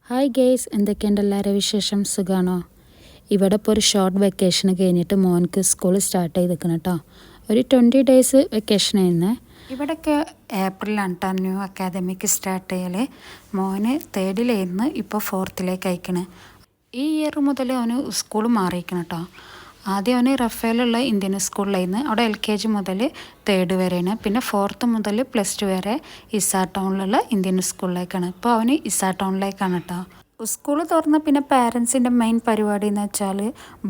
Hi guys, എന്തൊക്കെയുണ്ട് എല്ലാവരുടെ വിശേഷം? സുഖമാണോ? ഇവിടെ ഇപ്പോൾ ഒരു ഷോർട്ട് വെക്കേഷൻ കഴിഞ്ഞിട്ട് മോൻക്ക് സ്കൂൾ സ്റ്റാർട്ട് ചെയ്തിരിക്കണം കേട്ടോ. ഒരു 20 ഡേയ്സ് വെക്കേഷനായിരുന്നു. ഇവിടെയൊക്കെ ഏപ്രിലാണ് കേട്ടോ ന്യൂ അക്കാദമിക്ക് സ്റ്റാർട്ട് ചെയ്യൽ. മോന് തേർഡിലായിരുന്നു, ഇപ്പോൾ ഫോർത്തിലേക്ക് അയക്കണ്. ഈ ഇയർ മുതൽ അവന് സ്കൂൾ മാറിയിരിക്കണം കേട്ടോ. ആദ്യം അവന് റഫേലുള്ള ഇന്ത്യൻ സ്കൂളിലായിരുന്നു. അവിടെ LKG മുതൽ തേർഡ് വരെയാണ്. പിന്നെ 4th മുതൽ +2 വരെ ഇസാ ടൗണിലുള്ള ഇന്ത്യൻ സ്കൂളിലേക്കാണ്. ഇപ്പോൾ അവന് ഇസാ ടൗണിലേക്കാണ് കേട്ടോ. സ്കൂൾ തുറന്ന് പിന്നെ പാരൻസിൻ്റെ മെയിൻ പരിപാടി എന്ന് വെച്ചാൽ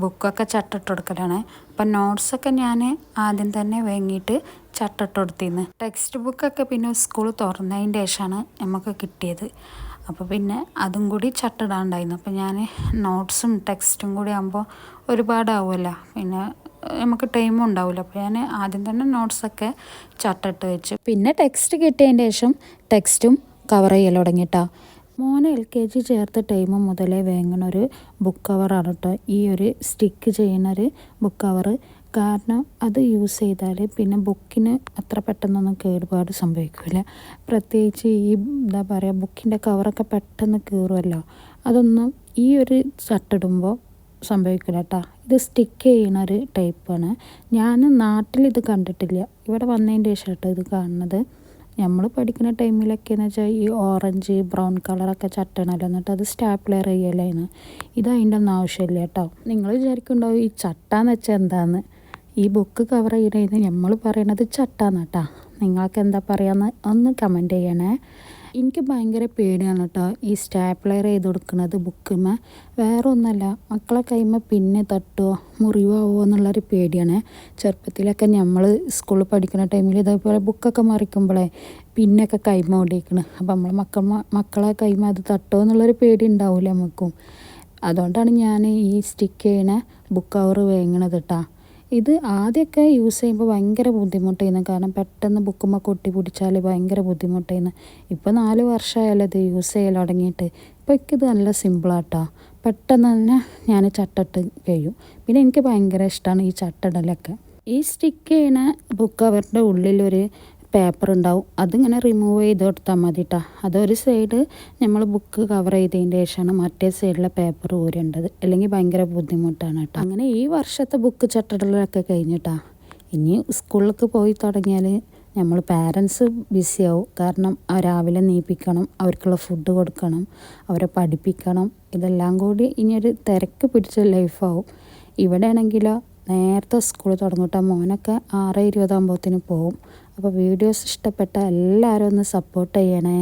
ബുക്കൊക്കെ ചട്ടിട്ട് കൊടുക്കലാണ്. അപ്പം നോട്ട്സൊക്കെ ഞാൻ ആദ്യം തന്നെ വാങ്ങിയിട്ട് ചട്ടിട്ട് കൊടുത്തിരുന്നു. ടെക്സ്റ്റ് ബുക്കൊക്കെ പിന്നെ സ്കൂൾ തുറന്നതിൻ്റെ ശേഷമാണ് നമുക്ക് കിട്ടിയത്. അപ്പോൾ പിന്നെ അതും കൂടി ചട്ടിടാണ്ടായിരുന്നു. അപ്പോൾ ഞാൻ നോട്ട്സും ടെക്സ്റ്റും കൂടി ആകുമ്പോൾ ഒരുപാടാവുമല്ലോ, പിന്നെ നമുക്ക് ടൈമും ഉണ്ടാവില്ല. അപ്പോൾ ഞാൻ ആദ്യം തന്നെ നോട്ട്സൊക്കെ ചട്ടിട്ട് വെച്ചു. പിന്നെ ടെക്സ്റ്റ് കിട്ടിയതിൻ്റെ ശേഷം ടെക്സ്റ്റും കവർ ചെയ്യൽ തുടങ്ങിയിട്ടാ. മോനെ LKG ചേർത്ത ടൈം മുതലേ വാങ്ങണൊരു ബുക്ക് കവറാണ് കേട്ടോ ഈ ഒരു സ്റ്റിക്ക് ചെയ്യുന്നൊരു ബുക്ക് കവറ്. കാരണം അത് യൂസ് ചെയ്താൽ പിന്നെ ബുക്കിന് അത്ര പെട്ടെന്നൊന്നും കേടുപാട് സംഭവിക്കില്ല. പ്രത്യേകിച്ച് ഈ എന്താ പറയുക, ബുക്കിൻ്റെ കവറൊക്കെ പെട്ടെന്ന് കീറുമല്ലോ. അതൊന്നും ഈ ഒരു ചട്ടിടുമ്പോൾ സംഭവിക്കില്ല കേട്ടോ. ഇത് സ്റ്റിക്ക് ചെയ്യുന്ന ഒരു ടൈപ്പാണ്. ഞാൻ നാട്ടിൽ ഇത് കണ്ടിട്ടില്ല, ഇവിടെ വന്നതിൻ്റെ ശേഷം കേട്ടോ ഇത് കാണുന്നത്. നമ്മൾ പഠിക്കുന്ന ടൈമിലൊക്കെ എന്ന് വെച്ചാൽ ഈ ഓറഞ്ച് ബ്രൗൺ കളറൊക്കെ ചട്ടണല്ലോ, എന്നിട്ട് അത് സ്റ്റാപ്ലെയർ ചെയ്യലായിരുന്നു. ഇത് അതിൻ്റെ ഒന്നും ആവശ്യമില്ല കേട്ടോ. നിങ്ങൾ വിചാരിക്കുന്നുണ്ടാവും ഈ ചട്ടാന്ന് വെച്ചാൽ എന്താന്ന്. ഈ ബുക്ക് കവർ ചെയ്യണത് നമ്മൾ പറയണത് ചട്ടാന്ന് കേട്ടോ. നിങ്ങൾക്ക് എന്താ പറയാമെന്ന് ഒന്ന് കമൻറ്റ് ചെയ്യണേ. എനിക്ക് ഭയങ്കര പേടിയാണ് കേട്ടോ ഈ സ്റ്റാപ്ലെയർ ചെയ്ത് കൊടുക്കുന്നത് ബുക്കുമ്മ. വേറെ ഒന്നല്ല, മക്കളെ കൈമ്മ പിന്നെ തട്ടുമോ മുറിവാവോ എന്നുള്ളൊരു പേടിയാണ്. ചെറുപ്പത്തിലൊക്കെ നമ്മൾ സ്കൂളിൽ പഠിക്കുന്ന ടൈമിൽ ഇതേപോലെ ബുക്കൊക്കെ മറിക്കുമ്പോഴേ പിന്നൊക്കെ കൈമ ഓടിക്കണം. അപ്പം നമ്മളെ മക്കളെ കൈമ അത് തട്ടുമോ എന്നുള്ളൊരു പേടി ഉണ്ടാവില്ല നമുക്കും. അതുകൊണ്ടാണ് ഞാൻ ഈ സ്റ്റിക്ക് ചെയ്യണ ബുക്ക് കവർ വാങ്ങണത് കേട്ടോ. ഇത് ആദ്യമൊക്കെ യൂസ് ചെയ്യുമ്പോൾ ഭയങ്കര ബുദ്ധിമുട്ടായിരുന്നു, കാരണം പെട്ടെന്ന് ബുക്കുമ്പോൾ കൊട്ടി പിടിച്ചാൽ ഭയങ്കര ബുദ്ധിമുട്ടായിരുന്നു. ഇപ്പോൾ 4 വർഷമായാലും ഇത് യൂസ് ചെയ്യൽ തുടങ്ങിയിട്ട്. ഇപ്പോൾ എനിക്കിത് നല്ല സിമ്പിളാട്ടോ, പെട്ടെന്ന് തന്നെ ഞാൻ ചട്ടിട്ട് കഴിയും. പിന്നെ എനിക്ക് ഭയങ്കര ഇഷ്ടമാണ് ഈ ചട്ടിടലൊക്കെ. ഈ സ്റ്റിക്ക് ചെയ്യണ ബുക്ക് കവറിൻ്റെ ഉള്ളിലൊരു പേപ്പർ ഉണ്ടാവും, അതിങ്ങനെ റിമൂവ് ചെയ്ത് കൊടുത്താൽ മതി കേട്ടോ. അതൊരു സൈഡ് നമ്മൾ ബുക്ക് കവർ ചെയ്തതിൻ്റെ ശേഷമാണ് മറ്റേ സൈഡിലെ പേപ്പർ ഊരേണ്ടത്, അല്ലെങ്കിൽ ഭയങ്കര ബുദ്ധിമുട്ടാണ് കേട്ടോ. അങ്ങനെ ഈ വർഷത്തെ ബുക്ക് ചട്ടിടലൊക്കെ കഴിഞ്ഞിട്ടാ. ഇനി സ്കൂളിലേക്ക് പോയി തുടങ്ങിയാൽ നമ്മൾ പാരൻസ് ബിസിയാവും. കാരണം രാവിലെ നീപ്പിക്കണം, അവർക്കുള്ള ഫുഡ് കൊടുക്കണം, അവരെ പഠിപ്പിക്കണം. ഇതെല്ലാം കൂടി ഇനിയൊരു തിരക്ക് പിടിച്ച ലൈഫാവും. ഇവിടെ ആണെങ്കിലോ നേരത്തെ സ്കൂൾ തുടങ്ങട്ടെ. മോനൊക്കെ 6:20 ആകുമ്പോഴത്തേന് പോവും. അപ്പോൾ വീഡിയോസ് ഇഷ്ടപ്പെട്ട എല്ലാവരും ഒന്ന് സപ്പോർട്ട് ചെയ്യണേ.